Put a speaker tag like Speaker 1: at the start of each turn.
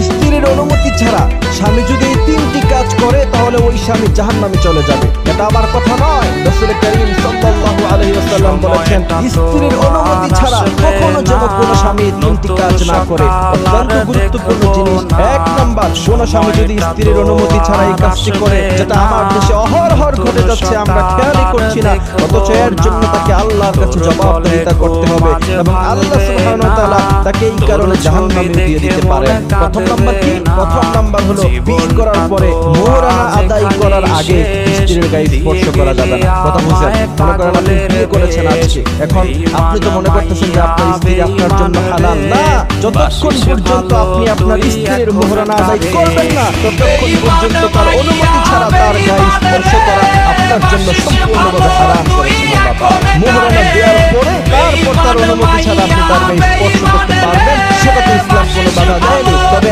Speaker 1: স্ত্রীর অনুমতি ছাড়া স্বামী যদি এই 3টি কাজ করে তাহলে ওই স্বামী জাহান্নামে চলে যাবে। এটা আমার কথা নয়, রাসূল কারীম সাল্লাল্লাহু আলাইহি ওয়াসাল্লাম বলেছেন স্ত্রীর অনুমতি ছাড়া কখনো যেন কোনো স্বামী এই 3টি কাজ না করে। অত্যন্ত গুরুত্বপূর্ণ জিনিস। 1 নাম্বার, কোনো স্বামী যদি স্ত্রীর অনুমতি ছাড়া এই কাজটি করে, যেটা আমার দেশে অহরহর ঘটে যাচ্ছে, আমরা খেয়ালই করছি না, অথচ এর জন্য তাকে আল্লাহর কাছে জবাবদিহিতা করতে হবে এবং আল্লাহ সুবহানাহু ওয়া তাআলা তাকে এই কারণে জাহান্নামে দিয়ে দিতে পারেন। প্রথম নাম্বার কি? প্রথম নাম্বার হলো বিয়ে করার পরে মোহরানা আদায় করার আগে স্ত্রীর গায়ে স্পর্শ করা যাবে না। কথা বুঝছেন? মনে করেন আপনি বিয়ে করেছেন আজকে, এখন আপনি তো মনে করতেছেন যে আপনার স্ত্রী আপনার জন্য হালাল না। যতক্ষণ পর্যন্ত আপনি আপনার স্ত্রীর মোহরানা আদায় করবেন না, ততক্ষণ পর্যন্ত তার অনুমতি ছাড়া তার গায়ে স্পর্শ করা আপনার জন্য সম্পূর্ণভাবে হারাম করেছেন বাবা। মোহরানা দেওয়ার পরে তারপর তার অনুমতি ছাড়া আপনি তার গায়ে স্পর্শ করতে পারবেন, সেটা তো ইসলাম কোনো বাধা দেয়নি। তবে